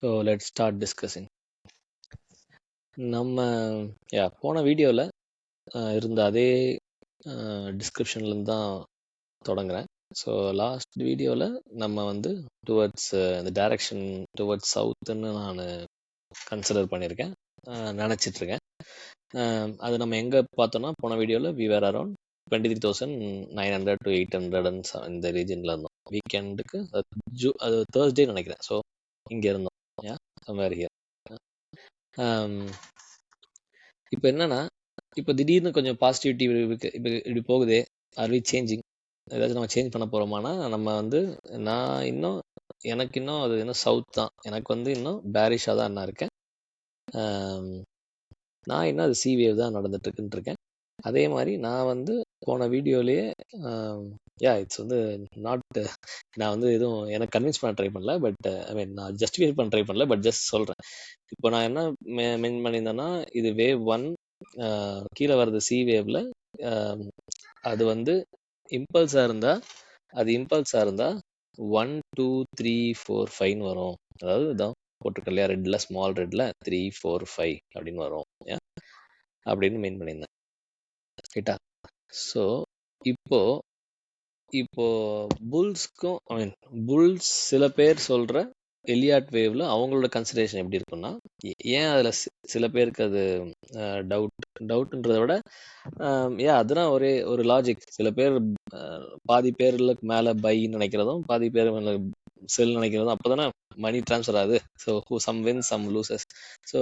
So let's start discussing. நம்ம போன வீடியோவில் இருந்த அதே டிஸ்கிரிப்ஷன்லேருந்து தான் தொடங்குறேன். ஸோ லாஸ்ட் வீடியோவில் நம்ம வந்து டுவர்ட்ஸ் இந்த டைரக்ஷன் டுவர்ட்ஸ் சவுத்துன்னு நான் கன்சிடர் பண்ணியிருக்கேன், நினச்சிட்ருக்கேன். அது நம்ம எங்கே பார்த்தோன்னா, போன வீடியோவில் வி வேர் அரௌண்ட் 23,900 to 800 இந்த ரீஜனில் இருந்தோம். வீக்கெண்டுக்கு அது தேர்ஸ்டே நினைக்கிறேன். ஸோ இங்கே இருந்தோம், somewhere here. இப்போ என்னன்னா, இப்போ திடீர்னு கொஞ்சம் பாசிட்டிவிட்டி இருக்கு, இப்போ இப்படி போகுதே, ஆர் வி சேஞ்சிங், ஏதாச்சும் நம்ம சேஞ்ச் பண்ண போகிறோமானா, நம்ம வந்து எனக்கு இன்னும் அது இன்னும் சவுத் தான், எனக்கு வந்து இன்னும் பேரிஷாக தான் என்ன இருக்கேன், நான் இன்னும் அது சி வேவ் தான் நடந்துட்டுருக்குன்னு இருக்கேன். அதே மாதிரி நான் வந்து போன வீடியோலேயே இட்ஸ் வந்து நாட், நான் வந்து எதுவும் எனக்கு கன்வின்ஸ் பண்ண ட்ரை பண்ணல, பட் ஐ மீன் நான் ஜஸ்டிஃபை பண்ண ட்ரை பண்ணல, பட் ஜஸ்ட் சொல்கிறேன். இப்போ நான் என்ன மென் பண்ணியிருந்தேன்னா, இது வேவ் 1 கீழே வர்றது சி வேவ்ல, அது வந்து இம்பல்ஸாக இருந்தால் 1 2 3 4 5 வரும். அதாவது இதான் போட்டிருக்க இல்லையா, ரெட்டில், ஸ்மால் ரெட்டில் 3 4 5 அப்படின்னு வரும் அப்படின்னு மெயின் பண்ணியிருந்தேன், ரைட்டா? ஸோ இப்போ புல்ஸ்க்கும், ஐ மீன் புல்ஸ் சில பேர் சொல்கிற எலியாட் வேவ்ல அவங்களோட கன்சிடரேஷன் எப்படி இருக்குன்னா, ஏன் அதில் சில பேருக்கு அது டவுட்ன்றதை விட அதுதான் ஒரே ஒரு லாஜிக். சில பேர் பாதி பேருக்கு மேலே பைன்னு நினைக்கிறதும், பாதி பேர் மேலே செல் நினைக்கிறதும், அப்போ தானே மணி ட்ரான்ஸ்ஃபர் ஆகுது. So some wins some losses. So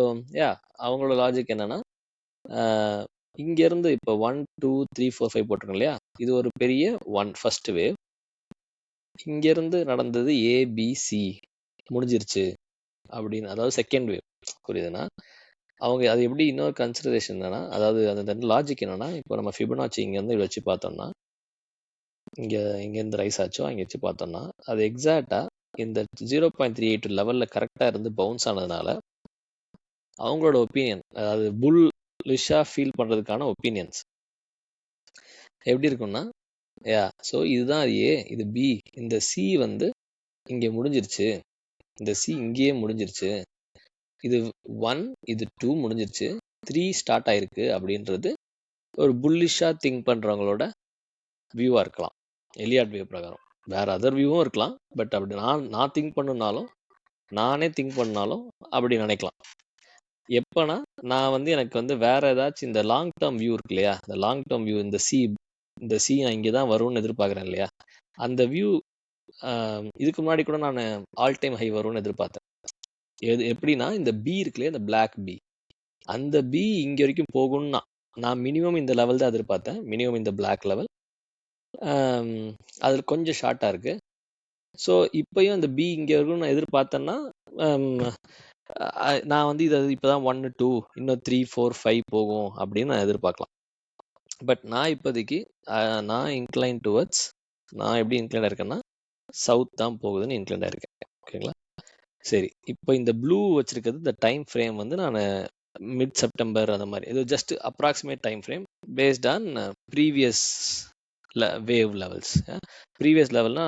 அவங்களோட லாஜிக் என்னன்னா, இங்கேருந்து இப்போ 1 2 3 4 5 போட்டிருக்கோம் இல்லையா, இது ஒரு பெரிய ஃபர்ஸ்ட் வேவ். இங்கேருந்து நடந்தது ஏபிசி முடிஞ்சிருச்சு அப்படின்னு, அதாவது செகண்ட் வேவ், புரியுதுன்னா? அவங்க அது எப்படி இன்னொரு கன்சிடரேஷன் என்னன்னா, அதாவது அந்த லாஜிக் என்னன்னா, இப்போ நம்ம ஃபிபனாச்சி இங்கேருந்து இதை வச்சு பார்த்தோம்னா, இங்கேருந்து ரைஸ் ஆச்சோ அங்கே வச்சு பார்த்தோம்னா, அது எக்ஸாக்டாக இந்த 0.38 லெவலில் கரெக்டாக இருந்து பவுன்ஸ் ஆனதுனால அவங்களோட ஒப்பீனியன், அதாவது புல்லிஷாக ஃபீல் பண்ணுறதுக்கான ஒப்பீனியன்ஸ் எப்படி இருக்குன்னா, ஸோ இதுதான் ஏ, இது பி, இந்த சி வந்து இங்கே முடிஞ்சிருச்சு, இந்த சி இங்கேயே முடிஞ்சிருச்சு, இது 1 இது 2 முடிஞ்சிருச்சு, 3 ஸ்டார்ட் ஆயிருக்கு அப்படின்றது ஒரு புல்லிஷாக திங்க் பண்ணுறவங்களோட வியூவாக இருக்கலாம், எலியாட் வியூ பிரகாரம். வேற அதர் வியூவும் இருக்கலாம், பட் அப்படி நான் திங்க் பண்ணாலும், நானே திங்க் பண்ணாலும் அப்படி நினைக்கலாம். எப்போனா நான் வந்து எனக்கு வந்து வேற ஏதாச்சும் இந்த லாங் டேர்ம் வியூ இருக்கு இல்லையா, இந்த லாங் டேர்ம் வியூ, இந்த சி நான் இங்கே தான் வரும்னு எதிர்பார்க்குறேன் இல்லையா, அந்த வியூ இதுக்கு முன்னாடி கூட நான் ஆல் டைம் ஹை வரும்னு எதிர்பார்த்தேன். எப்படின்னா, இந்த பி இருக்கு இல்லையா, இந்த பிளாக் பி, அந்த பி இங்கே வரைக்கும் போகும்னா நான் மினிமம் இந்த லெவல் தான் எதிர்பார்த்தேன், மினிமம் இந்த பிளாக் லெவல். அதில் கொஞ்சம் ஷார்ட்டாக இருக்குது. ஸோ இப்போயும் அந்த பி இங்கே இருக்குன்னு நான் எதிர்பார்த்தேன்னா, நான் வந்து இதை இப்போ தான் 1 2 இன்னும் 3 4 5 போகும் அப்படின்னு நான் எதிர்பார்க்கலாம். பட் நான் இப்போதைக்கு நான் இன்க்ளைன் டுவர்ட்ஸ், நான் எப்படி இன்க்ளைன் இருக்கேன்னா, சவுத் தான் போகுதுன்னு இன்க்ளைன் இருக்கேன். ஓகேங்களா? சரி, இப்போ இந்த ப்ளூ வச்சிருக்கிறது இந்த டைம் ஃப்ரேம் வந்து நான் மிட் செப்டம்பர் அந்த மாதிரி, இது just approximate time frame based on previous wave levels. Previous லெவல்னா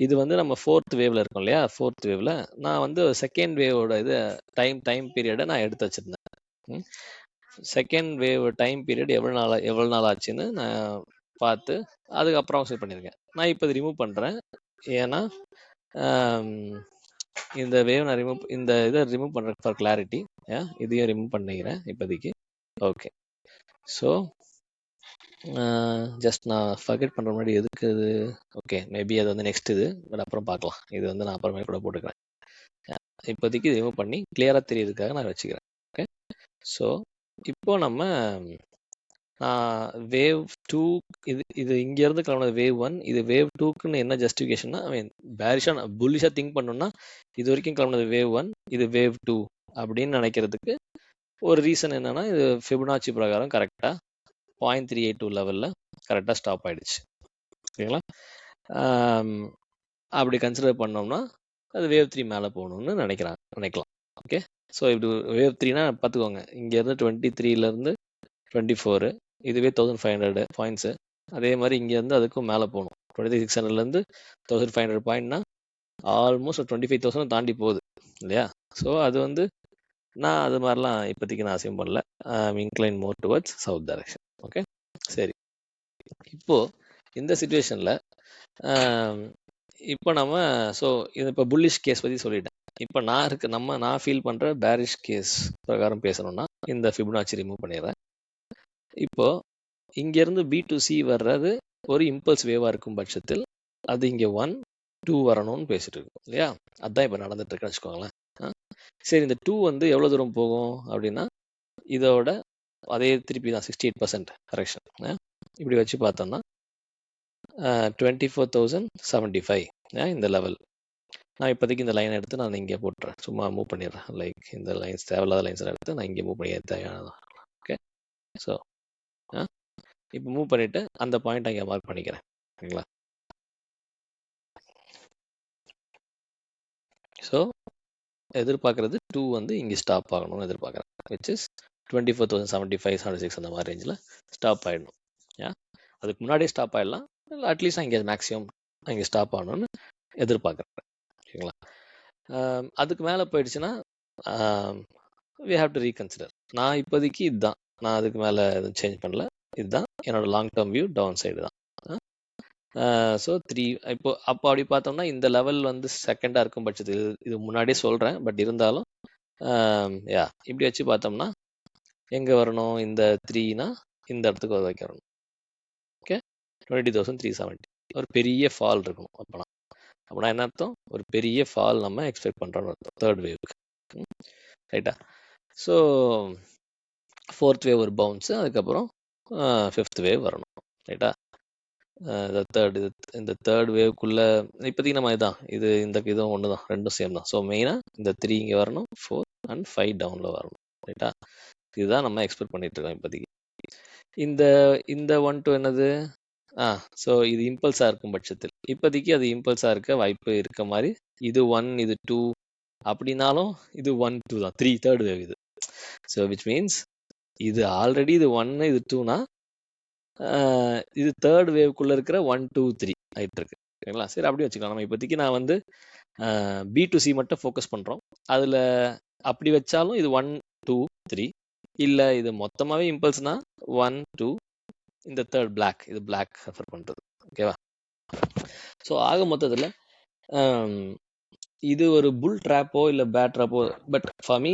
இது வந்து நம்ம 4th வேவ்ல இருக்கோம் இல்லையா, 4th வேவ்ல நான் வந்து செகண்ட் வேவோட இது டைம் பீரியடை நான் எடுத்து வச்சிருந்தேன். செகண்ட் வேவ் டைம் பீரியட் எவ்வளோ நாள் ஆச்சுன்னு நான் பார்த்து அதுக்கப்புறம் செட் பண்ணியிருக்கேன். நான் இப்போ ரிமூவ் பண்ணுறேன், ஏன்னா இந்த வேவ் நான் இந்த இதை ரிமூவ் பண்ணுறேன் ஃபார் கிளாரிட்டி. இதையும் ரிமூவ் பண்ணிக்கிறேன் இப்போதைக்கு. ஓகே, ஸோ ஜஸ்ட் நான் ஃபர்கெட் பண்ணுற முன்னாடி எதுக்கு இது, ஓகே மேபி அது வந்து நெக்ஸ்ட் இது, பட் அப்புறம் பார்க்கலாம். இது வந்து நான் அப்புறமே கூட போட்டுக்கிறேன். இப்போதைக்கு ரிமூவ் பண்ணி கிளியராக தெரியறதுக்காக நான் வச்சுக்கிறேன். ஓகே, ஸோ இப்போ நம்ம வேவ் 2, இது இங்கேருந்து கிளம்புனது வேவ் 1, இது வேவ் 2க்குன்னு என்ன ஜஸ்டிஃபிகேஷன்னா, ஐ மீன் பேரிஷாக புல்லிஷாக திங்க் பண்ணோம்னா, இது வரைக்கும் கிளம்புனது வேவ் 1, இது வேவ் 2 அப்படின்னு நினைக்கிறதுக்கு ஒரு ரீசன் என்னன்னா, இது ஃபிபனாச்சி பிரகாரம் கரெக்டாக 0.382 லெவலில் கரெக்டாக ஸ்டாப் ஆகிடுச்சு. ஓகேங்களா? அப்படி கன்சிடர் பண்ணோம்னா அது வேவ் 3 மேலே போகணும்னு நினைக்கலாம். ஓகே, ஸோ இப்படி வேவ் 3னா பார்த்துக்கோங்க, இங்கேருந்து 23லேருந்து 24, இதுவே 1500 பாயிண்ட்ஸு. அதே மாதிரி இங்கேருந்து அதுக்கும் மேலே போகணும், 2600லேருந்து 1500 பாயிண்ட்னா ஆல்மோஸ்ட் 25,000 தாண்டி போகுது இல்லையா? ஸோ அது வந்து நான் அது மாதிரிலாம் இப்போதைக்கு நான் அசியூம் பண்ணல. Incline more towards south direction. Okay, சரி. இப்போ இந்த சுச்சுவேஷனில் இப்போ நம்ம ஸோ இது இப்போ புல்லிஷ் கேஸ் பற்றி சொல்லிட்டேன். இப்போ நான் ஃபீல் பண்ணுற பேரிஷ் கேஸ் பிரகாரம் பேசணும்னா இந்த ஃபிபனாச்சி ரிமூவ் பண்ணிடுறேன். இப்போ இங்கேருந்து பி டு சி வர்றது ஒரு இம்பல்ஸ் வேவாக இருக்கும் பட்சத்தில் அது இங்கே 1 2 வரணும்னு பேசிட்டு இருக்கோம் இல்லையா? அதுதான் இப்போ நடந்துட்டு இருக்குன்னு வச்சுக்கோங்களேன். சரி, இந்த 2 வந்து எவ்வளோ தூரம் போகும் அப்படின்னா இதோட அதே திருப்பி தான் 68% கரெக்ஷன். இப்படி வச்சு பார்த்தோம்னா 24,075 இந்த லெவல். நான் இப்போதைக்கு இந்த லைனை எடுத்து நான் இங்கே போட்டுறேன், சும்மா மூவ் பண்ணிடுறேன். லைக் இந்த லைன்ஸ் தேவையில்லாத லைன்ஸ் எடுத்து நான் இங்கே மூவ் பண்ணி தேவையானதான். ஓகே, ஸோ இப்போ மூவ் பண்ணிவிட்டு அந்த பாயிண்ட் அங்கே மார்க் பண்ணிக்கிறேன். ஓகேங்களா? ஸோ எதிர்பார்க்குறது 2 வந்து இங்கே ஸ்டாப் ஆகணும்னு எதிர்பார்க்குறேன், விச் இஸ் 24,075 76 அந்த மாதிரி ரேஞ்சில் ஸ்டாப் ஆகிடணும். அதுக்கு முன்னாடியே ஸ்டாப் ஆகிடலாம், இல்லை அட்லீஸ்ட் இங்கே மேக்ஸிமம் இங்கே ஸ்டாப் ஆகணும்னு எதிர்பார்க்குறேன். ஓகேங்களா? அதுக்கு மேலே போயிடுச்சுன்னா வி ஹாவ் டு ரீகன்சிடர். நான் இப்போதைக்கு இதுதான், நான் அதுக்கு மேலே எதுவும் சேஞ்ச் பண்ணல. இதுதான் என்னோட long term view, down side தான். ஸோ 3 அப்போ அப்படி பார்த்தோம்னா இந்த லெவல் வந்து செகண்டாக இருக்கும் பட்சத்தில் இது முன்னாடியே சொல்கிறேன், பட் இருந்தாலும் இப்படி வச்சு பார்த்தோம்னா எங்கே வரணும்? இந்த 3னா இந்த இடத்துக்கு வைக்கணும். ஓகே, 20,370 ஒரு பெரிய ஃபால் இருக்கணும். அப்படின்னா என்ன அர்த்தம்? ஒரு பெரிய ஃபால் நம்ம எக்ஸ்பெக்ட் பண்ணுறோம்னு அர்த்தம் தேர்ட் வேவுக்கு. ரைட்டா? ஸோ 4th வேவ் ஒரு பவுன்ஸு, அதுக்கப்புறம் 5th வேவ் வரணும். ரைட்டா? இந்த தேர்ட் வேவ்க்குள்ளே இப்போதைக்கு நம்ம இதுதான் இந்த இதுவும் ஒன்று தான், ரெண்டும் சேம் தான். ஸோ மெயினாக இந்த 3 இங்கே வரணும், 4 and 5 டவுனில் வரணும். ரைட்டா? இதுதான் நம்ம எக்ஸ்பெக்ட் பண்ணிட்டு இருக்கோம் இப்போதைக்கு. இந்த 1 to என்னது? ஸோ இது இம்பல்ஸாக இருக்கும் பட்சத்தில் இப்போதைக்கு அது இம்பல்ஸாக இருக்க வாய்ப்பு இருக்க மாதிரி இது 1 இது 2 அப்படின்னாலும் இது 1 2 தான், 3 தேர்ட் வேவ் இது. ஸோ விச் மீன்ஸ் இது ஆல்ரெடி இது 1 இது 2னா இது தேர்ட் வேவ்க்குள்ளே இருக்கிற 1 2 3 ஆகிட்டு இருக்கு. ஓகேங்களா? சரி, அப்படி வச்சுக்கலாம். நம்ம இப்போதைக்கு நான் வந்து பி டு சி மட்டும் ஃபோக்கஸ் பண்ணுறோம். அதில் அப்படி வச்சாலும் இது 1 2 3, இல்லை இது மொத்தமாகவே இம்பல்ஸ்னா 1 2, இந்த தேர்ட் பிளாக், இது பிளாக் ரெஃபர் பண்ணுறது. ஓகேவா? ஸோ ஆக மொத்தத்தில் இது ஒரு புல் ட்ராப்போ இல்லை பேட் ட்ராப்போ, but for me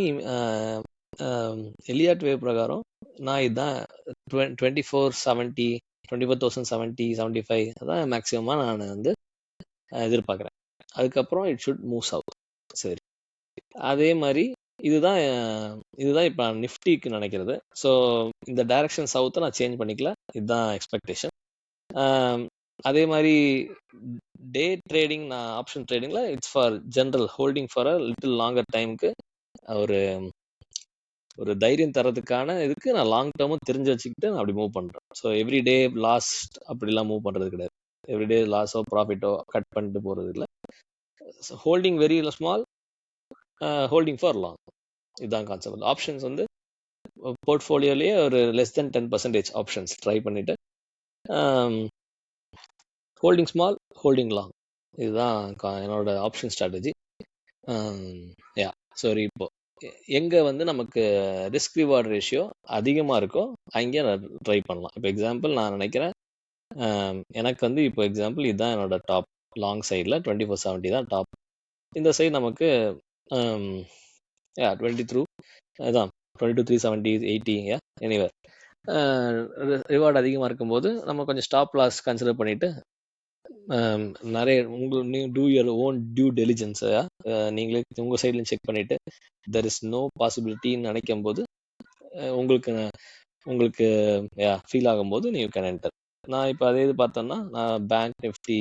Elliott wave பிரகாரம் நான் இதுதான் 24,070 24,070 75 அதான் மேக்ஸிமமாக நான் வந்து எதிர்பார்க்குறேன். அதுக்கப்புறம் இட் ஷுட் மூவ் சவுத். சரி, அதே மாதிரி இதுதான் இப்போ நிஃப்டிக்கு நினைக்கிறது. ஸோ இந்த டைரக்ஷன் சவுத்தை நான் சேஞ்ச் பண்ணிக்கல, இதுதான் எக்ஸ்பெக்டேஷன். அதே மாதிரி டே ட்ரேடிங், நான் ஆப்ஷன் ட்ரேடிங்கில் it's for general holding for a little longer டைமுக்கு ஒரு தைரியம் தரதுக்கான இதுக்கு நான் லாங் டேர்மும் தெரிஞ்சு வச்சுக்கிட்டு நான் அப்படி மூவ் பண்ணுறேன். ஸோ எவ்ரிடே லாஸ்ட் அப்படிலாம் மூவ் பண்ணுறது கிடையாது. எவ்ரிடே லாஸோ ப்ராஃபிட்டோ கட் பண்ணிட்டு போகிறது இல்லை. Holding very small, holding for long, இதுதான் கான்செப்ட். ஆப்ஷன்ஸ் வந்து போர்ட்ஃபோலியோலேயே ஒரு லெஸ் தென் 10% ஆப்ஷன்ஸ் ட்ரை பண்ணிவிட்டு ஹோல்டிங் ஸ்மால், ஹோல்டிங் லாங், இதுதான் என்னோட ஆப்ஷன் ஸ்ட்ராட்டஜி. சரி, இப்போ எங்கே வந்து நமக்கு ரிஸ்க் ரிவார்ட் ரேஷியோ அதிகமாக இருக்கோ அங்கே நான் ட்ரை பண்ணலாம். இப்போ எக்ஸாம்பிள் நான் நினைக்கிறேன், எனக்கு வந்து இப்போ எக்ஸாம்பிள் இதுதான் என்னோட டாப் லாங் சைடில் 2470 தான் டாப். இந்த சைடு நமக்கு 23 தான் 22,370 80 எனிவேர் ரிவார்டு அதிகமாக இருக்கும்போது நம்ம கொஞ்சம் ஸ்டாப் லாஸ் கன்சிடர் பண்ணிவிட்டு நிறைய டூ யுவர் ஓன் டியூ டெலிஜென்ஸை நீங்களே உங்கள் சைட்லையும் செக் பண்ணிவிட்டு தெர் இஸ் நோ பாசிபிலிட்டின்னு நினைக்கும் போது உங்களுக்கு ஃபீல் ஆகும்போது நீங்கள் கேன் என்டர். நான் இப்போ அதே இது பார்த்தோன்னா நான் பேங்க் நிஃப்டி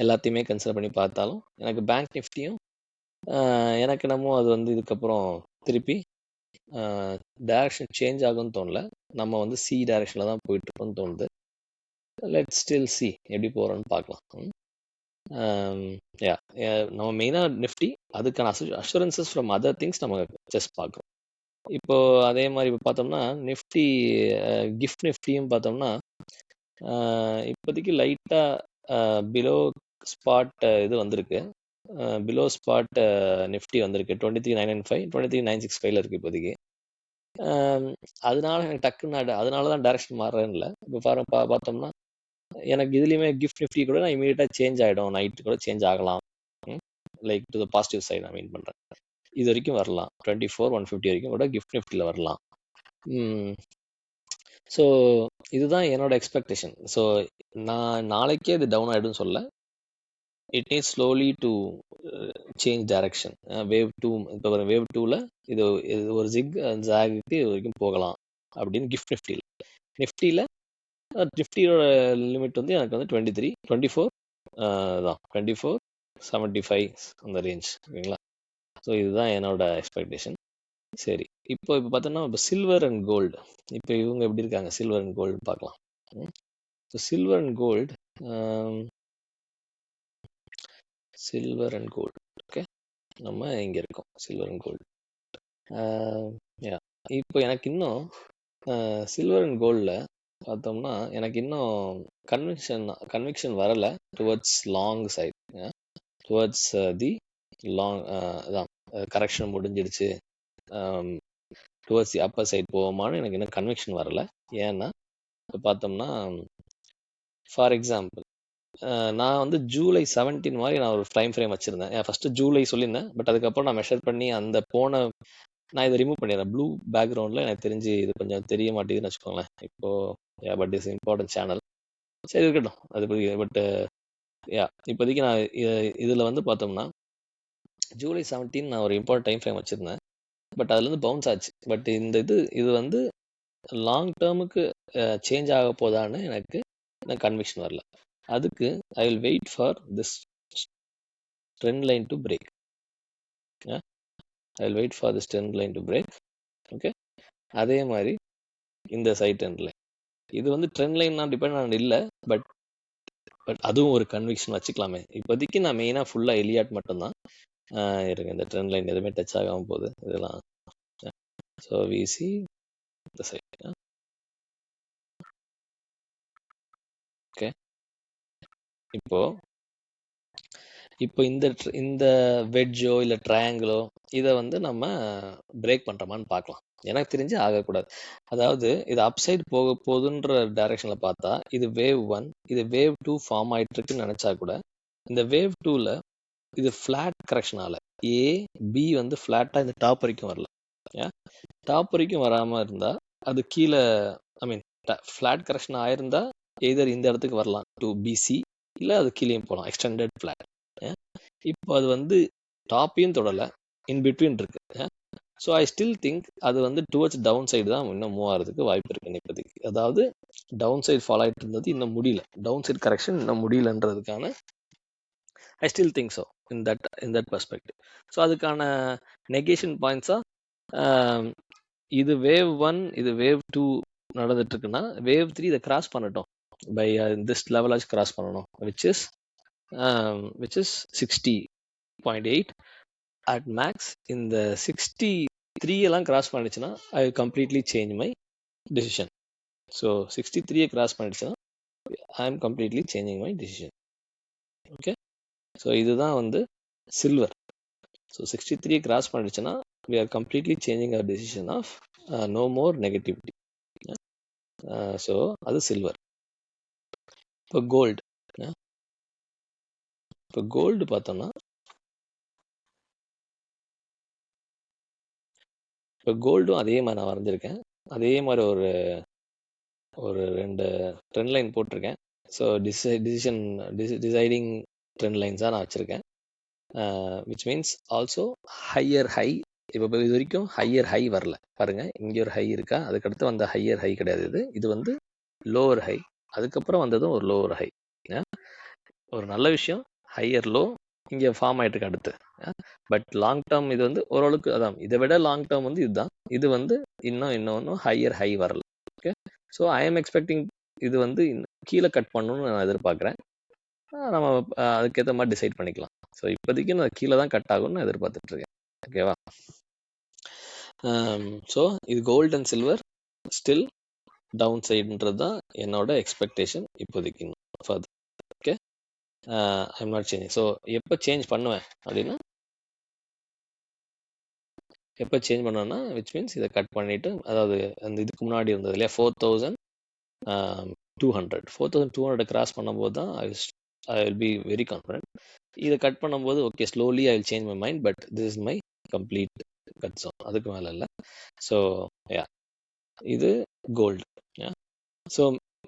எல்லாத்தையுமே கன்சிடர் பண்ணி பார்த்தாலும் எனக்கு பேங்க் நிஃப்டியும் எனக்கு என்னமோ அது வந்து இதுக்கப்புறம் திருப்பி டைரக்ஷன் சேஞ்ச் ஆகும்னு தோணல. நம்ம வந்து சி டைரக்ஷனில் தான் போயிட்டுருக்கோம்னு தோணுது. லெட்ஸ் ஸ்டில் சி எப்படி போகிறோன்னு பார்க்கலாம். நம்ம மெயினாக நிஃப்டி அதுக்கான அஷூரன்சஸ் ஃப்ரம் அதர் திங்ஸ் நம்ம ஜஸ்ட் பார்க்குறோம். இப்போ அதே மாதிரி இப்போ பார்த்தோம்னா நிஃப்டி கிஃப்ட் நிஃப்டியும் பார்த்தோம்னா இப்போதைக்கு லைட்டாக பிலோ ஸ்பாட் இது வந்திருக்கு. பிலோ ஸ்பாட் நிஃப்டி வந்திருக்கு 23,995 23,965 இருக்கு இப்போதைக்கு. அதனால எனக்கு டக்குன்னு அதனால தான் டைரக்ஷன் மாறுறேன்னு இல்லை. இப்போ பார்த்தோம்னா எனக்கு இதுலேயுமே கிஃப்ட் நிஃப்டி கூட நான் இமீடியட்டாக சேஞ்ச் ஆகிடும், நைட்டு கூட சேஞ்ச் ஆகலாம். Like to the positive side நான் மீன் பண்ணுறேன். இது வரைக்கும் வரலாம், 24,150 வரைக்கும் கூட கிஃப்ட் நிஃப்டியில் வரலாம். ஸோ இதுதான் என்னோட எக்ஸ்பெக்டேஷன். ஸோ நான் நாளைக்கே இது டவுன் ஆகிடும்னு சொல்ல, it NEET slowly to change direction. Wave 2 இப்போ வேவ் 2வில் இது ஒரு ஜாகுக்கு இது வரைக்கும் போகலாம் அப்படின்னு கிஃப்ட் நிஃப்டியில் நிஃப்டியோட லிமிட் வந்து எனக்கு வந்து 24 தான், 24.75 அந்த ரேஞ்ச். ஓகேங்களா? ஸோ இதுதான் என்னோட எக்ஸ்பெக்டேஷன். சரி, இப்போ பார்த்தோம்னா இப்போ சில்வர் அண்ட் கோல்டு, இப்போ இவங்க எப்படி இருக்காங்க சில்வர் அண்ட் கோல்டு பார்க்கலாம். So silver and gold, okay, நம்ம இங்கே இருக்கோம் சில்வர் அண்ட் கோல்டு. இப்போ எனக்கு இன்னும் சில்வர் அண்ட் கோல்டில் பார்த்தோம்னா எனக்கு இன்னும் கன்விக்ஷன் வரலை towards long side, towards the long அதான் கரெக்ஷன் முடிஞ்சிடுச்சு, டுவர்ட்ஸ் தி அப்பர் சைட் போவோமான்னு எனக்கு இன்னும் கன்விக்ஷன் வரலை. ஏன்னா இப்போ பார்த்தோம்னா ஃபார் எக்ஸாம்பிள் நான் வந்து ஜூலை 17 மாதிரி நான் ஒரு டைம் ஃப்ரேம் வச்சுருந்தேன். ஃபஸ்ட்டு ஜூலை சொல்லியிருந்தேன், பட் அதுக்கப்புறம் நான் மெஷர் பண்ணி அந்த நான் இதை ரிமூவ் பண்ணிடுறேன். ப்ளூ பேக்ரவுண்டில் எனக்கு தெரிஞ்சு இது கொஞ்சம் தெரிய மாட்டேங்குதுன்னு வச்சுக்கோங்களேன். இப்போது பட் இஸ் இம்பார்ட்டன்ட் சேனல், சரி இருக்கட்டும் அது. பட் இப்போதைக்கு நான் இதில் வந்து பார்த்தோம்னா ஜூலை 17 நான் ஒரு இம்பார்ட்டன்ட் டைம் ஃப்ரேம் வச்சுருந்தேன், பட் அதுலேருந்து பவுன்ஸ் ஆச்சு. பட் இது வந்து லாங் டேர்முக்கு சேஞ்ச் ஆக போதான்னு எனக்கு கன்விக்ஷன் வரல. அதுக்கு I will wait for this trend line to break. I will wait for this trend line to break. Okay, அதே மாதிரி இந்த சைட் ட்ரெண்ட் லைன், இது வந்து ட்ரெண்ட் லைன் நான் டிபெண்ட் ஆன இல்லை, பட் அதுவும் ஒரு கன்விக்ஷன் வச்சுக்கலாமே. இப்போதைக்கு நான் மெயினாக ஃபுல்லாக எலியாட் மட்டும்தான் இருக்கு. இந்த ட்ரெண்ட் லைன் எதுவுமே டச் ஆகாமல் போகுது இதெல்லாம். ஸோ வி சி இந்த சைட். ஓகே, இப்போ இந்த வெட்ஜோ இல்லை ட்ரையாங்கிளோ இதை வந்து நம்ம பிரேக் பண்ணுறோமான்னு பார்க்கலாம். எனக்கு தெரிஞ்சு ஆகக்கூடாது. அதாவது இது அப்சைட் போக போகுதுன்ற டைரக்ஷனில் பார்த்தா இது வேவ் 1, இது வேவ் 2 ஃபார்ம் ஆகிட்டு இருக்குன்னு நினச்சா கூட இந்த வேவ் 2வில் இது ஃப்ளாட் கரெக்ஷனால பி வந்து ஃப்ளாட்டாக இந்த டாப் வரைக்கும் வரல. டாப் வரைக்கும் வராமல் இருந்தால் அது கீழே, ஐ மீன் ஃப்ளாட் கரெக்ஷன் ஆயிருந்தா எதர் இந்த இடத்துக்கு வரலாம் டு பிசி, இல்லை அது கீழேயும் போகலாம் எக்ஸ்டெண்டட் ஃப்ளாட். இப்போ அது வந்து டாப்பையும் தொடலை, இன் பிட்வீன் இருக்கு. ஸோ ஐ ஸ்டில் திங்க் அது வந்து டுவர்ட்ஸ் டவுன் சைடு தான் இன்னும் மூவ் ஆகிறதுக்கு வாய்ப்பு இருக்குன்னு இப்போதைக்கு. அதாவது டவுன் சைடு ஃபாலோ ஆகிட்டு இருந்தது இன்னும் முடியல, டவுன் சைடு கரெக்ஷன் இன்னும் முடியலன்றதுக்கான I still think so in that perspective. So அதுக்கான நெகேஷன் பாயிண்ட்ஸாக இது வேவ் 1, இது வேவ் 2 நடந்துட்டு இருக்குன்னா வேவ் 3 இதை கிராஸ் பண்ணட்டும், பை திஸ் லெவலாச்சும் கிராஸ் பண்ணணும், which is 60.8 at max. இந்த 63 எல்லாம் கிராஸ் பண்ணிடுச்சுன்னா I completely change my decision. So 63 cross பண்ணிடுச்சுன்னா I am completely changing my decision. Okay, so இதுதான் வந்து சில்வர். ஸோ 63 கிராஸ் பண்ணிடுச்சுன்னா we are completely changing our decision of no more negativity. So அது silver. இப்போ gold பார்த்தோம்னா இப்போ கோல்டும் அதே மாதிரி நான் வரைஞ்சிருக்கேன். அதே மாதிரி ஒரு 2 ட்ரெண்ட் லைன் போட்டிருக்கேன். ஸோ டிசைடிங் ட்ரெண்ட் லைன்ஸாக நான் வச்சுருக்கேன். Which means also higher high. இப்போ இது வரைக்கும் ஹையர் ஹை வரல பாருங்கள், இங்கே ஒரு ஹை இருக்கா, அதுக்கடுத்து வந்த ஹையர் ஹை கிடையாது, இது வந்து லோவர் ஹை, அதுக்கப்புறம் வந்ததும் ஒரு லோவர் ஹை. ஒரு நல்ல விஷயம், ஹையர் லோ இங்கே ஃபார்ம் ஆகிட்டு இருக்கு அடுத்து. பட் லாங் டேர்ம் இது வந்து ஓரளவுக்கு அதான், இதை விட லாங் டேர்ம் வந்து இதுதான். இது வந்து இன்னும் ஹையர் ஹை வரல. Okay, so I am expecting இது வந்து கீழே கட் பண்ணணும்னு நான் எதிர்பார்க்குறேன். நம்ம அதுக்கேற்ற மாதிரி டிசைட் பண்ணிக்கலாம். ஸோ இப்போதைக்கு நான் கீழே தான் கட் ஆகும்னு நான் எதிர்பார்த்துட்ருக்கேன். ஓகேவா? ஸோ இது gold and silver still down சைடுன்றது தான் என்னோட எக்ஸ்பெக்டேஷன் இப்போதைக்கு. I'm not changing. ஸோ எப்போ சேஞ்ச் பண்ணுவேன் அப்படின்னா, எப்போ சேஞ்ச் பண்ணுவேன்னா விச் மீன்ஸ் இதை கட் பண்ணிவிட்டு, அதாவது அந்த இதுக்கு முன்னாடி இருந்தது இல்லையா 4200 கிராஸ் பண்ணும்போது தான் I will be very confident. இதை கட் பண்ணும்போது okay slowly I will change my mind, but this is my complete cut zone, அதுக்கு மேலே இல்லை. ஸோ யா, இது gold. So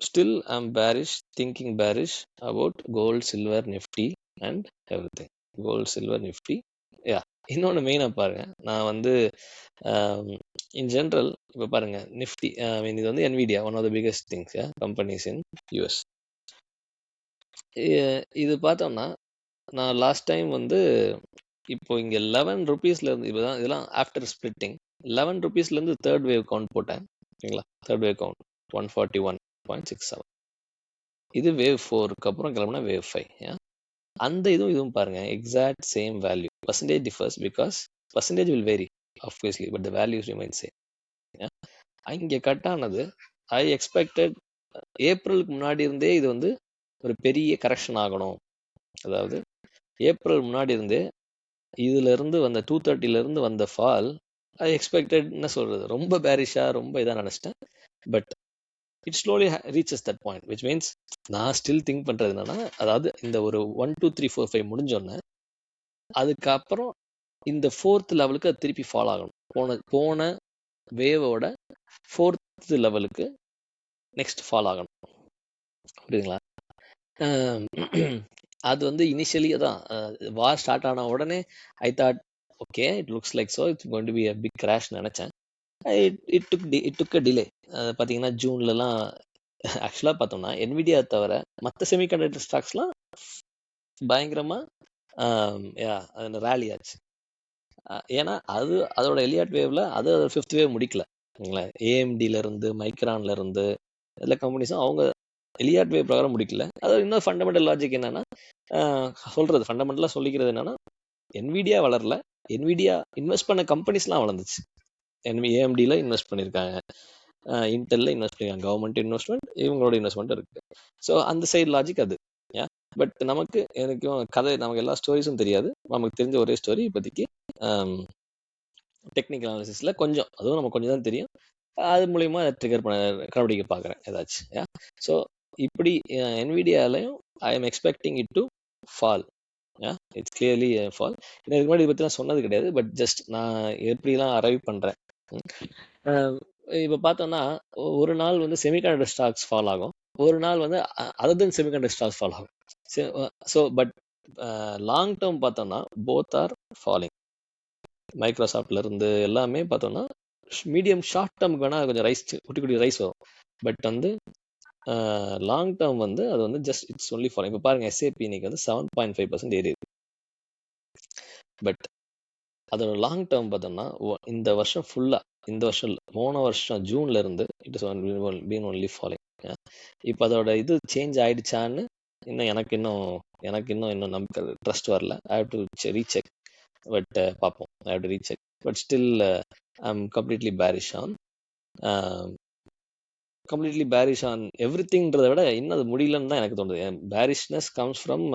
still I'm bearish, thinking bearish about gold, silver, Nifty and everything. Gold, silver, Nifty. Ya, இன்னொன்று மெயினாக பாருங்க, நான் வந்து in general இப்போ பாருங்க நிஃப்டி, ஐ மீன் இது வந்து NVIDIA, one of the biggest things companies in US. இது பார்த்தோம்னா நான் லாஸ்ட் டைம் வந்து இப்போ இங்கே 11 rupeesலேருந்து இப்போ தான் இதெல்லாம் ஆஃப்டர் ஸ்பிளிட்டிங் 11 rupeesலேருந்து தேர்ட் வேவ் கவுண்ட் போட்டேன் ஓகேங்களா. Third wave count 141.67. இது வேவ் 4க்கு அப்புறம் கிளம்புனா வேவ் 5. அந்த இதுவும் பாருங்க exact same value. Percentage differs because percentage will vary obviously, but the values remain same. இங்கே கட் ஆனது ஐ எக்ஸ்பெக்டட் ஏப்ரலுக்கு முன்னாடி இருந்தே இது வந்து ஒரு பெரிய கரெக்ஷன் ஆகணும். அதாவது ஏப்ரல் முன்னாடி இருந்தே இதுல இருந்து வந்த 230 இருந்து வந்த ஃபால் ஐ எக்ஸ்பெக்டட், என்ன சொல்றது, ரொம்ப பேரிஷா ரொம்ப இதாக நினைச்சிட்டேன். But it slowly reaches that point, which means நான் ஸ்டில் திங்க் பண்றது என்னன்னா, அதாவது இந்த ஒரு 1 2 3 4 5 முடிஞ்சோடனே அதுக்கப்புறம் இந்த 4th லெவலுக்கு அது திருப்பி ஃபால் ஆகணும். போன வேவோட 4th லெவலுக்கு நெக்ஸ்ட் ஃபால் ஆகணும். புரியுதுங்களா? அது வந்து இனிஷியலி தான் வார் ஸ்டார்ட் ஆன உடனே I thought okay it looks like so it's going to be a big crash நினைச்சேன். It took a delay. பார்த்தீங்கன்னா ஜூன்லலாம் ஆக்சுவலாக பார்த்தோம்னா NVIDIA தவிர மற்ற செமிகண்டக்டர் ஸ்டாக்ஸ்லாம் பயங்கரமா ரேலி ஆச்சு. ஏன்னா அதோட எலியாட் வேவ்ல அது 5th வேவ் முடிக்கல. AMDல இருந்து மைக்ரான்ல இருந்து எல்லா கம்பெனிஸும் அவங்க எலியாட் வேவ் பிரகாரம் முடிக்கல. அது இன்னும் ஃபண்டமெண்டல் லாஜிக் என்னன்னா, சொல்றது ஃபண்டமெண்டலா சொல்லிக்கிறது என்னன்னா, NVIDIA வளரல, NVIDIA இன்வெஸ்ட் பண்ண கம்பெனிஸ்லாம் வளர்ந்துச்சு. AMDல இன்வெஸ்ட் பண்ணியிருக்காங்க, இன்டெல்ல இன்வெஸ்ட் பண்ணியிருக்காங்க, கவர்மெண்ட் இன்வெஸ்ட்மெண்ட், இவங்களோட இன்வெஸ்ட்மெண்ட் இருக்கு. ஸோ அந்த சைடு லாஜிக் அது. பட் எனக்கும் கதை நமக்கு எல்லா ஸ்டோரிஸும் தெரியாது. நமக்கு தெரிஞ்ச ஒரே ஸ்டோரி இப்போதைக்கு டெக்னிக்கல் அனாலிசிஸ்ல கொஞ்சம், அதுவும் நமக்கு கொஞ்சம் தான் தெரியும். அது மூலியமா ட்ரிகர் பண்ண கண்டுபிடிக்க பார்க்குறேன் ஏதாச்சும். ஸோ இப்படி NVIDIAலையும் I am expecting it to fall. It's clearly fall. இதுக்கு முன்னாடி இதை பற்றிலாம் சொன்னது கிடையாது, பட் ஜஸ்ட் நான் எப்படிலாம் அரைவ் பண்ணுறேன். இப்போ பார்த்தோம்னா ஒரு நாள் வந்து செமிகண்டக்டர் ஸ்டாக்ஸ் ஃபால் ஆகும், ஒரு நாள் வந்து அதர் தென் செமிகண்டக்டர் ஸ்டாக்ஸ் ஃபால் ஆகும். ஸோ பட் லாங் டேர்ம் பார்த்தோம்னா போத் ஆர் ஃபாலிங். மைக்ரோசாஃப்ட்ல இருந்து எல்லாமே பார்த்தோம்னா மீடியம் ஷார்ட் டேர்முக்கு வேணா கொஞ்சம் ரைஸ், குட்டி குட்டி ரைஸ் வரும். பட் வந்து லாங் டேர்ம் வந்து அது வந்து ஜஸ்ட் இட்ஸ் ஒன்லி ஃபாலோ. இப்போ பாருங்க SAP இன்னைக்கு வந்து 7.5% ஏறிது. பட் அதோட லாங் டேர்ம் பார்த்தோம்னா இந்த வருஷம் ஃபுல்லா, இந்த வருஷம் இல்லை, போன வருஷம் ஜூன்ல இருந்து it is been only following. இப்போ அதோட இது சேஞ்ச் ஆயிடுச்சான்னு இன்னும் எனக்கு இன்னும் நமக்கு ட்ரஸ்ட் வரல. I have to recheck. But பார்ப்போம், I have to recheck. But still I am completely bearish on எவ்ரிதிங்ன்றதை விட இன்னும் அது முடியலன்னு தான் எனக்கு தோணுது. Bearishness comes from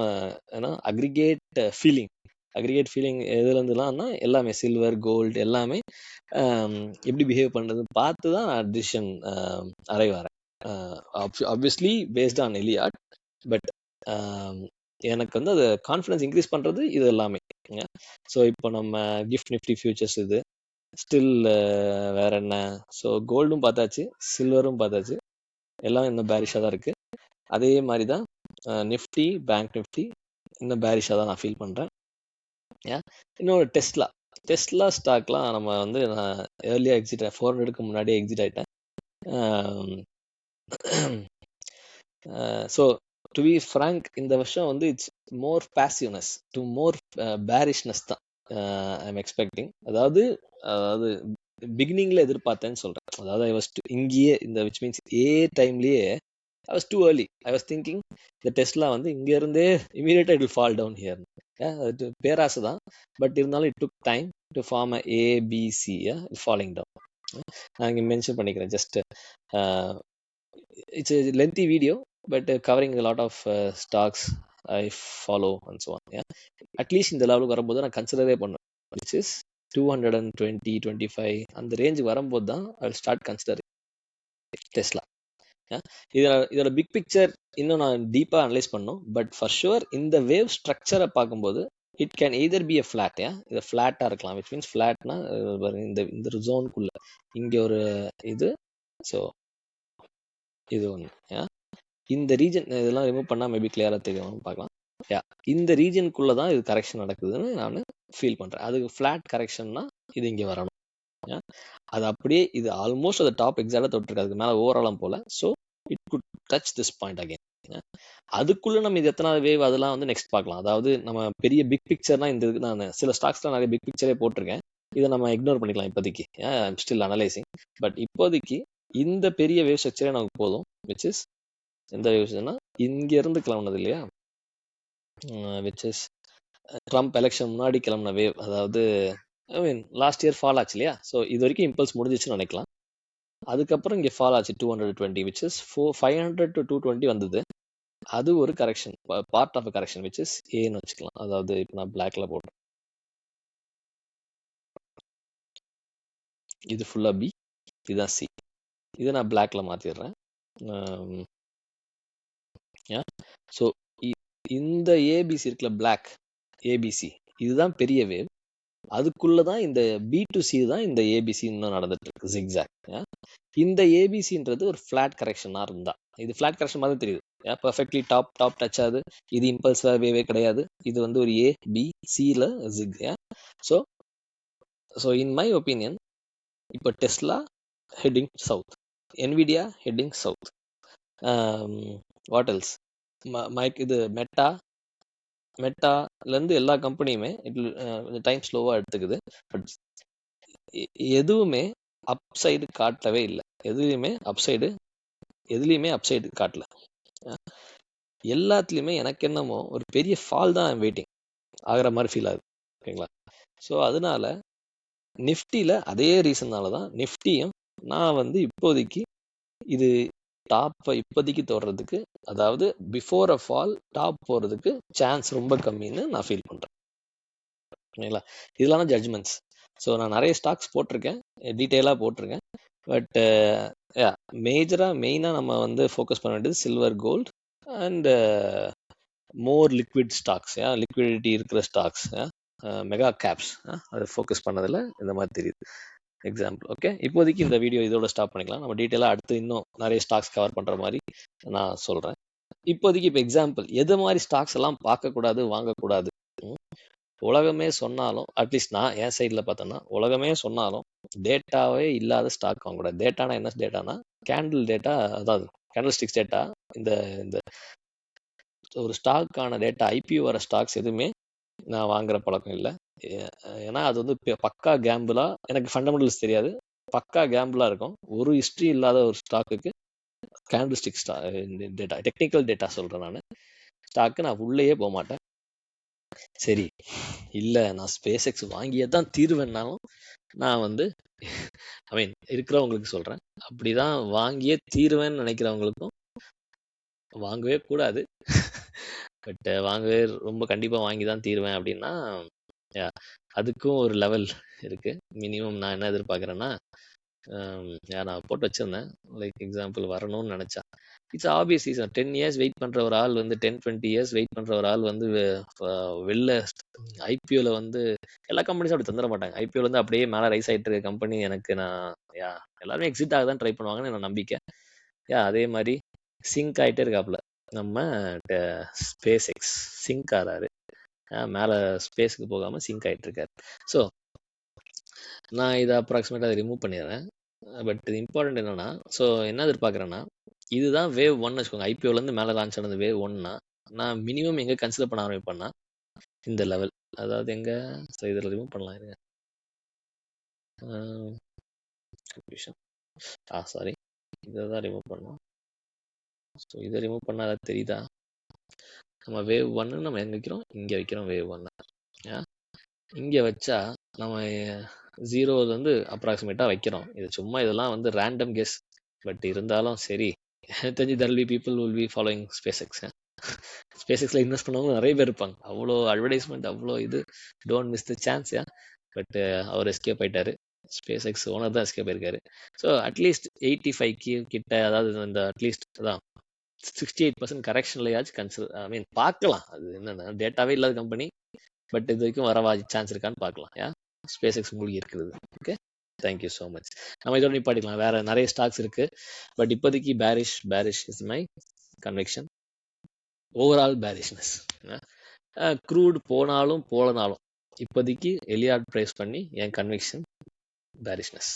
aggregate feeling. எதுல இருந்துலாம்னா எல்லாமே சில்வர், கோல்டு எல்லாமே எப்படி பிஹேவ் பண்றது பார்த்து தான் டிசிஷன் அரைவ் ஆகிறேன். Obviously based on Elliott. But எனக்கு வந்து அது கான்ஃபிடன்ஸ் இன்க்ரீஸ் பண்றது இது எல்லாமே. ஸோ இப்போ நம்ம கிஃப்ட் நிஃப்டி ஃபியூச்சர்ஸ் இது ஸ்டில் வேற என்ன. ஸோ கோல்டும் பார்த்தாச்சு, சில்வரும் பார்த்தாச்சு, எல்லாம் இன்னும் பேரிஷாக தான் இருக்கு. அதே மாதிரி தான் நிஃப்டி, பேங்க் நிஃப்டி இன்னும் பேரிஷாக தான் நான் ஃபீல் பண்ணுறேன். இன்னொரு டெஸ்லா ஸ்டாக்லாம் நம்ம வந்து நான் ஏர்லியாக எக்ஸிட் 400க்கு முன்னாடியே எக்ஸிட் ஆகிட்டேன். ஸோ டு பி ஃப்ராங்க் இந்த வருஷம் வந்து இட்ஸ் மோர் பேசிவ்னஸ் டு மோர் பேரிஷ்னஸ் தான் ஐ எம் எக்ஸ்பெக்டிங். அதாவது பிகினிங்ல எதிர்பார்த்தேன்னு சொல்றேன். அதாவது ஐ வாஸ் இங்கேயே இந்த விச் மீன்ஸ் டைம்லயே I was too early. I was thinking the Tesla வந்து இங்க இருந்தே immediately it will fall down here. அது பேராசை தான், பட் இருந்தாலும் it took time to form a ABC falling down. நான் இங்க மென்ஷன் பண்ணிக்கிறேன். Just it's a lengthy video but covering a lot of stocks I follow and so on. At least இந்த லெவலுக்கு வரும்போது நான் கன்சிடரே பண்ணுவேன், விச் இஸ் 220 25 அந்த ரேஞ்ச் வரும்போது தான் ஐ ஸ்டார்ட் கன்சிடர் டெஸ்லா. இதோட பிக் பிக்சர் இன்னும் நான் டீப்பாக அனலைஸ் பண்ணோம். பட் ஃபார் ஷுவர் இந்த வேவ் ஸ்ட்ரக்சரை பார்க்கும்போது it can either be a flat. இது ஃபிளாட்டாக இருக்கலாம், விச் மீன்ஸ் ஃபிளாட்னா இந்த ஜோனுக்குள்ள இங்கே ஒரு இது. ஸோ இது ஒன்று. இந்த ரீஜன் இதெல்லாம் ரிமூவ் பண்ணால் மேபி கிளியராக தெரியும் பார்க்கலாம். இந்த ரீஜனுக்குள்ள தான் இது கரெக்ஷன் நடக்குதுன்னு நான் ஃபீல் பண்ணுறேன். அதுக்கு ஃப்ளாட் கரெக்ஷன்னா இது இங்கே வரணும். அது அப்படியே இது ஆல்மோஸ்ட் அது டாப் எக்ஸாக்டாக தொட்டிருக்கு, அதுக்கு மேலே ஓவராலாம் போல. So it good touch this point again. அதுக்குள்ள நம்ம இது எத்தனாவது வேவ் அதெல்லாம் வந்து நெக்ஸ்ட் பார்க்கலாம். அதாவது நம்ம பெரிய பிக் பிக்சர்னா இந்த இதுக்கு நான் சில ஸ்டாக்ஸ்லாம் நிறைய பிக் பிக்சரே போட்டிருக்கேன், இதை நம்ம இக்னோர் பண்ணிக்கலாம் இப்போதைக்கு. I'm still analysing. பட் இப்போதைக்கு இந்த பெரிய வேவ் ஸ்ட்ரக்சரே நமக்கு போதும், விச் இஸ் எந்த வேவ்ஸ்னா இங்க இருந்து கிளம்புனது இல்லையா, விச் இஸ் ட்ரம்ப் எலெக்ஷன் முன்னாடி கிளம்புன வேவ். அதாவது ஐ மீன் லாஸ்ட் இயர் ஃபால் ஆச்சு இல்லையா. ஸோ இது வரைக்கும் இம்பல்ஸ் முடிஞ்சிச்சுன்னு நினைக்கலாம். அதுக்கப்புறம் இங்கே ஃபால் ஆச்சு 220, விச் இஸ் 500 to 220 வந்தது. அது ஒரு correction, part of correction, which is ஏன்னு வச்சுக்கலாம். அதாவது இப்போ நான் பிளாக்ல போடுறேன், இது ஃபுல்லா பி, இதுதான் சி. இதை நான் பிளாக்ல மாத்திடுறேன். ஸோ இந்த ஏபிசி இருக்குல்ல, பிளாக் ஏபிசி, இதுதான் பெரிய வேவ். அதுக்குள்ளதான் இந்த B2C தான் இந்த ஏபிசி இன்னும் நடந்துட்டு இருக்கு, ஜிக்ஸாக். இந்த ஏபிசின்றது ஒரு ஃபிளாட் கரெக்ஷனா இருந்தா, இது ஃபிளாட் கரெக்ஷன் மாதிரி தெரியுது, பர்ஃபெக்ட்லி டாப் டச் ஆகுது. இது இம்பல்ஸ் வேவே கிடையாது, இது வந்து ஒரு ஏபிசில ஜிக். ஸோ இன் மை ஒப்பீனியன் இப்போ Tesla heading south, Nvidia heading south, what else, இது மெட்டாலேருந்து எல்லா கம்பெனியுமே கொஞ்சம் டைம் ஸ்லோவாக எடுத்துக்குது. பட் எதுவுமே அப்சைடு காட்டவே இல்லை, எதுலையுமே அப்சைடு காட்டல. எல்லாத்துலேயுமே எனக்கு என்னமோ ஒரு பெரிய ஃபால் தான் வெயிட்டிங் ஆகிற மாதிரி ஃபீல் ஆகுது. ஓகேங்களா. ஸோ அதனால நிஃப்டியில் அதே ரீசன்னால தான் நிஃப்டியும் நான் வந்து இப்போதைக்கு இது டாப்பை இப்போதைக்கு தோடுறதுக்கு, அதாவது பிஃபோர் அ ஃபால் டாப் போகிறதுக்கு சான்ஸ் ரொம்ப கம்மின்னு நான் ஃபீல் பண்ணுறேன். ஓகேங்களா. இதெல்லாம் தான் ஜட்ஜ்மெண்ட்ஸ். ஸோ நான் நிறைய ஸ்டாக்ஸ் போட்டிருக்கேன், டீட்டெயிலாக போட்டிருக்கேன். பட் மெயினாக நம்ம வந்து ஃபோக்கஸ் பண்ண வேண்டியது silver, gold and more liquid stocks, liquidity இருக்கிற ஸ்டாக்ஸ், மெகா கேப்ஸ், அதை ஃபோக்கஸ் பண்ணதில் இந்த மாதிரி தெரியுது எக்ஸாம்பிள். ஓகே, இப்போதைக்கு இந்த வீடியோ இதோட ஸ்டாப் பண்ணிக்கலாம். நம்ம டீட்டெயிலாக அடுத்து இன்னும் நிறைய ஸ்டாக்ஸ் கவர் பண்ணுற மாதிரி நான் சொல்கிறேன். இப்போதைக்கு இப்போ எக்ஸாம்பிள் எது மாதிரி ஸ்டாக்ஸ் எல்லாம் பார்க்கக்கூடாது, வாங்கக்கூடாது. உலகமே சொன்னாலும், அட்லீஸ்ட் நான் என் சைடில் பார்த்தோன்னா உலகமே சொன்னாலும் டேட்டாவே இல்லாத ஸ்டாக் வாங்கக்கூடாது. டேட்டானா என்ன டேட்டானா கேண்டில் டேட்டா, அதாவது கேண்டில் ஸ்டிக்ஸ் டேட்டா. இந்த இந்த ஒரு ஸ்டாக்கான டேட்டா, ஐபிஓ வர ஸ்டாக்ஸ் எதுவுமே நான் வாங்குற பழக்கம் இல்லை. ஏன்னா அது வந்து பக்கா கேம்பிளா, எனக்கு ஃபண்டமெண்டல்ஸ் தெரியாது, பக்கா கேம்பிளா இருக்கும். ஒரு ஹிஸ்ட்ரி இல்லாத ஒரு ஸ்டாக்குக்கு candle stick data, technical data சொல்றேன் நான். ஸ்டாக்கு நான் உள்ளேயே போக மாட்டேன். சரி இல்லை நான் ஸ்பேஸ் எக்ஸ் வாங்கியே தான் தீர்வேன்னாலும் நான் வந்து ஐ மீன் இருக்கிறவங்களுக்கு சொல்கிறேன், அப்படிதான் வாங்கியே தீருவேன்னு நினைக்கிறவங்களுக்கும் வாங்கவே கூடாது. பட் வாங்கவே ரொம்ப கண்டிப்பாக வாங்கி தான் தீருவேன் அப்படின்னா அதுக்கும் ஒரு லெவல் இருக்குது. மினிமம் நான் என்ன எதிர்பார்க்குறேன்னா, நான் போட்டு வச்சுருந்தேன், லைக் எக்ஸாம்பிள் வரணும்னு நினச்சா it's obvious reason. 10 years wait பண்ணுற ஒரு ஆள் வந்து 10-20 years வெயிட் பண்ணுற ஒரு ஆள் வந்து வெளில ஐபிஓவில் வந்து எல்லா கம்பெனிஸும் அப்படி தந்துட மாட்டாங்க. ஐபிஓவில் வந்து அப்படியே மேலே ரைஸ் ஆகிட்டு இருக்க கம்பெனி எனக்கு நான் எல்லாருமே எக்ஸிட் ஆக தான் ட்ரை பண்ணுவாங்கன்னு எனக்கு நம்பிக்கை. அதே மாதிரி சிங்க் ஆகிட்டே இருக்காப்புல நம்ம ஸ்பேஸ் எக்ஸ், சிங்க் ஆகிறாரு, மேலே ஸ்பேஸுக்கு போகாமல் சிங்க் ஆகிட்டு இருக்காரு. ஸோ நான் இதை அப்ராக்சிமேட்டாக ரிமூவ் பண்ணிடுறேன். பட் இது இம்பார்ட்டன்ட் என்னன்னா, ஸோ என்ன எதிர்பார்க்குறேன்னா, இதுதான் வேவ் 1 வச்சுக்கோங்க. ஐபிஓலேருந்து மேலே லான்ச் ஆனது வேவ் 1னா நான் மினிமம் எங்கே கன்சிடர் பண்ண ஆரம்பிப்பேன்னா இந்த லெவல், அதாவது எங்கே, ஸோ இதில் ரிமூவ் பண்ணலாம் இருங்க, கன்ஃபியூஷன், சாரி, இதை தான் ரிமூவ் பண்ணோம். ஸோ இதை ரிமூவ் பண்ணால் அதை தெரியுதா, நம்ம வேவ் 1 நம்ம எங்கே வைக்கிறோம், இங்கே வைக்கிறோம் வேவ் 1. இங்கே வச்சா நம்ம 0 அப்ராக்சிமேட்டாக வைக்கிறோம். இது சும்மா இதெல்லாம் வந்து ரேண்டம் கெஸ். பட் இருந்தாலும் சரி, தெரிஞ்சு there will be people will be following SpaceX. Space invest பண்ணவங்க நிறைய பேர் இருப்பாங்க. அவ்வளோ அட்வர்டைஸ்மெண்ட், அவ்வளோ இது, don't miss the chance. But அவர் எஸ்கேப் ஆயிட்டாரு. ஸ்பேஸ் எக்ஸ் ஓனர் தான் எஸ்கேப் ஆயிருக்காரு. ஸோ அட்லீஸ்ட் 85 கிட்ட, அதாவது இந்த அட்லீஸ்ட் அதான் 68% கரெக்ஷன்லையாச்சும் கன்சிடர், ஐ மீன் பார்க்கலாம். அது என்னன்னா டேட்டாவே இல்லாத கம்பெனி, பட் இது வரைக்கும் வரவா சான்ஸ் இருக்கான்னு பார்க்கலாம். ஸ்பேஸ் எக்ஸ் மூழ்கி இருக்கிறது. Okay, thank you so much. நம்ம இதோட நிப்பாட்டிக்கலாம். வேற நிறைய ஸ்டாக்ஸ் இருக்கு, பட் இப்போதைக்கு bearish is my conviction. Overall bearishness. Crude போனாலும் போலனாலும் இப்போதைக்கு எலியாட் ப்ரைஸ் பண்ணி என் கன்விக்ஷன் பேரிஷ்னஸ்.